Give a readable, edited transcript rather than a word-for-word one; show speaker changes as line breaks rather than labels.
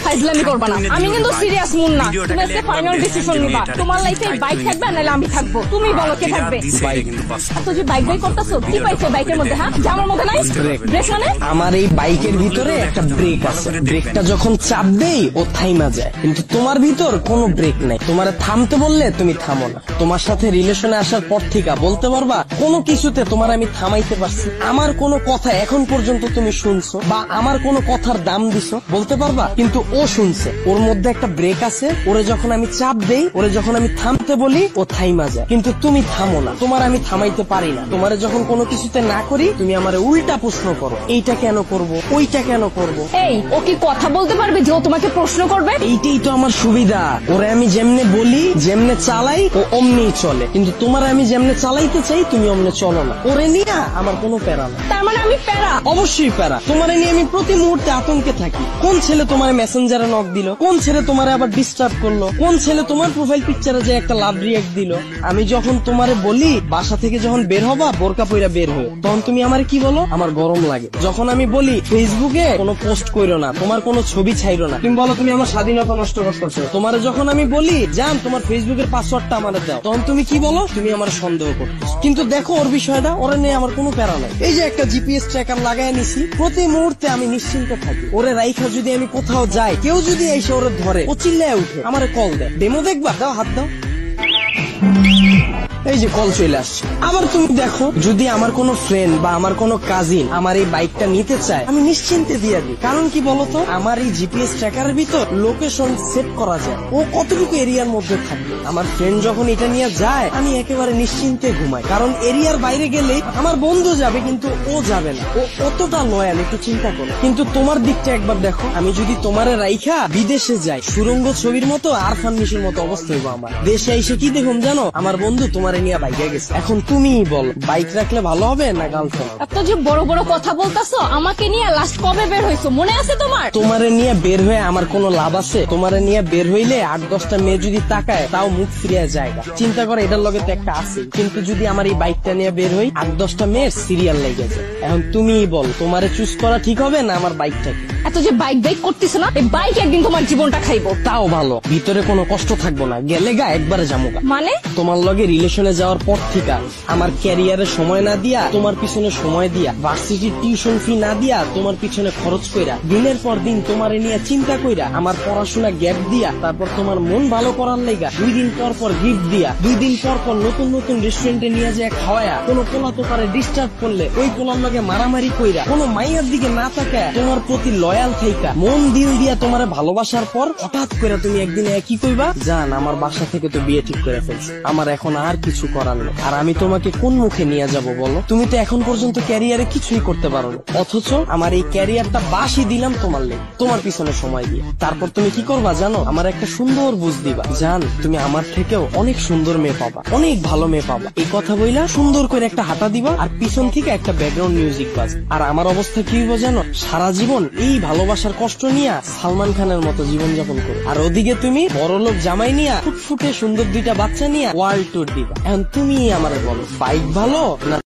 ফাইজলামি করবা না। আমি কিন্তু সিরিয়াস মুড না। তুমি আজকে ফাইনাল ডিসিশন নিবা। তোমার লাইফে বাইক থাকবে নাহলে আমি থাকবো। তুমি বলো কে থাকবে। তো যে বাইক করতেছো কি পাইছো বাইকের মধ্যে? হ্যাঁ, জামার মধ্যে নাই ব্রেক মানে?
আমার এই বাইকের ভিতরে একটা ব্রেক আছে। ব্রেকটা যখন চাপ দেই ও থাইমা যায়, কিন্তু তোমার ভিতর কোনো ব্রেক নাই। তোমার থামতে বললে তুমি থামো না। তোমার সাথে রিলেশনে আসার পর থেকে বলতে পারবা কোনো কিছুতে তোমার আমি থামাইতে পারছি? আমার কোনো কথা এখন পর্যন্ত তুমি শুনছো বা আমার কোনো কথার দাম দিছো বলতে পারবা? কিন্তু ও শুনছে, ওর মধ্যে একটা ব্রেক আছে। ওরে যখন আমি চাপ দেই, ওরে যখন আমি থামতে বলি ও থাইমা যায়, কিন্তু তুমি থামো না। তোমার আমি থামাইতে পারি না। তোমারে যখন কোনো কিছুতে না করি তুমি আমারে উল্টা প্রশ্ন করো, এইটা কেন করব, ওইটা কেন করব।
এই ও কি কথা বলতে পারবে যে ও তোমাকে প্রশ্ন করবে?
এইটাই তো আমার সুবিধা। ওরে আমি যেমনে বলি, যেমনে চালাই ও অমনি চলে, কিন্তু তোমার আমি যেমনে চালাইতে চাই তুমি অমনে চলো না। ওরে নিয়ে আমার কোনো প্যারা না।
তার মানে আমি প্যারা?
অবশ্যই প্যারা। তোমারে নিয়ে আমি প্রতি মুহূর্তে আতঙ্কে থাকি। কোন ছেলে তোমার মেসেঞ্জারে নক দিল, কোন ছেলে তোমারে আবার ডিস্টার্ব করলো, কোন ছেলে তোমার প্রোফাইল পিকচারে যে একটা লাভ রিয়েক্ট দিল। আমি যখন তোমারে বলি বাসা থেকে যখন বের হবা বোরকা পইরা বের হয়ে, তখন তুমি আমারে কি বলো? আমার গরম লাগে। যখন আমি বলি ফেসবুকে কোনো পোস্ট কইরো না, তোমার কোনো ছবি ছাইরো না, তুমি বলো তুমি আমার স্বাধীনতা নষ্ট করতেছো। তোমারে যখন আমি বলি জান তোমার ফেসবুকের পাসওয়ার্ডটা আমারে দাও, তখন তুমি কি বলো? তুমি আমার সন্দেহ করতেছো। কিন্তু দেখো ওর বিষয়টা, ওরে নিয়ে আমার কোনো প্যারা নাই। এই যে একটা জিপিএস ট্র্যাকার লাগাই নিছি, প্রতি মুহূর্তে আমি নিশ্চিন্তে থাকি। ওরে রাইখা যদি আমি কোথাও যাই, কেউ যদি এসে ওরে ধরে, ও চিল্লায় উঠে আমারে কল দেয়, ডেমো দেখবা, দাও হাত দাও। এই যে কল চলে আসছে। আবার তুমি দেখো যদি আমার কোনো ফ্রেন্ড বা আমার কোনো কাজিন আমার এই বাইকটা নিতে চায়, আমি নিশ্চিন্তে দিয়ে দিই। কারণ কি বলতো, আমার এই জিপিএস ট্র্যাকারের ভিতর লোকেশন সেট করা যায়, ও কতটুকু এরিয়ার মধ্যে থাকবে। আমার ফ্রেন্ড যখন এটা নিয়ে যায় আমি একেবারে নিশ্চিন্তে ঘুমাই, কারণ এরিয়ার বাইরে গেলে আমার বন্ধু যাবে কিন্তু ও যাবে না। ও কতটা লয়াল একটু চিন্তা করো। কিন্তু তোমার দিকটা একবার দেখো, আমি যদি তোমারে রাইখা বিদেশে যাই, সুরঙ্গ ছবির মতো আর ফান্নিশের মতো অবস্থা হইব আমার। দেশে এসে কি দেখুন জানো, আমার বন্ধু তোমার নিয়ে বাইকে গেছে। এখন তুমিই বল, বাইক রাখলে ভালো হবে না গার্লফ্রেন্ড?
এত যে বড় বড় কথা বলতাছো, আমাকে নিয়ে লাস্ট কবে বের হইছো মনে আছে তোমার?
তোমারে নিয়ে বের হয়ে আমার কোনো লাভ আছে? তোমারে নিয়ে বের হইলে 8-10টা মেয়ে যদি তাকায় তাও মুখ ফিরিয়ে জায়গা চিন্তা করে, এটার লগে তো একটা আছে। কিন্তু যদি আমার এই বাইকটা নিয়ে বের হই, 8-10টা মেয়ের সিরিয়াল লেগে যায়। এখন তুমিই বল, তোমারে চুজ করা ঠিক হবে না আমার বাইকটাকে?
এত যে বাইক করতেছো না, এই বাইক একদিন তোমার জীবনটা খাইবো।
তাও ভালো, ভিতরে কোনো কষ্ট থাকবো না, গেলে গা একবারে যাবো।
মানে
তোমার লগে রিলেশনে যাওয়ার পর থেকে আমার ক্যারিয়ারে সময় না দিয়া, তোমার পিছনে সময় দিয়া, ভার্সিটির টিউশন ফি না দিয়া, তোমার পিছনে খরচ কইরা, দিনের পর দিন তোমারে নিয়ে চিন্তা কইরা, আমার পড়াশোনা গ্যাপ দিয়া, তারপর তোমার মন ভালো করার লাইগা 2 দিন পর পর গিফট দিয়া, 2 দিন পর পর নতুন নতুন রেস্টুরেন্টে নিয়ে যায় খাওয়ায়া, কোনো পোলা তো পারে ডিস্টার্ব করলে ওই পোলার লগে মারামারি কইরা, কোনো মাইয়ার দিকে না তাকায় তোমার প্রতি লয়াল থাইকা, মন দিল দিয়া তোমারে ভালোবাসার পর হঠাৎ করে তুমি একদিন কি কইবা, জান আমার বাসা থেকে তো বিয়ে ঠিক করে ফেলছে, আমার এখন আর কিছু করার নেই। আর আমি তোমাকে কোন মুখে নিয়ে যাব বলো? তুমি তো এখন পর্যন্ত ক্যারিয়ারে কিছুই করতে পারো না, অথচ আমার এই ক্যারিয়ারটা বাসি দিলাম তোমার লেগে, তোমার পিছনে সময় দিয়ে। তারপর তুমি কি করবা জানো? আমার একটা সুন্দর বুঝ দিবা, জান তুমি আমার থেকেও অনেক সুন্দর মেয়ে পাবা, অনেক ভালো মেয়ে পাবা। এই কথা বইলা সুন্দর করে একটা হাঁটা দিবা, আর পিছন থেকে একটা ব্যাকগ্রাউন্ড মিউজিক বাজ। আর আমার অবস্থা কি হইব জানো? সারা জীবন এই ভালোবাসার কষ্ট নিয়ে সালমান খানের মতো জীবন যাপন করো, আর ওদিকে তুমি বড়লোক জামাই নিয়ে ফুটফুটে সুন্দর 2টা বাচ্চা নিয়ে ওয়ার্ল্ড ট্যুর দিবা। এখন তুমি আমারে বলো, বাইক ভালো না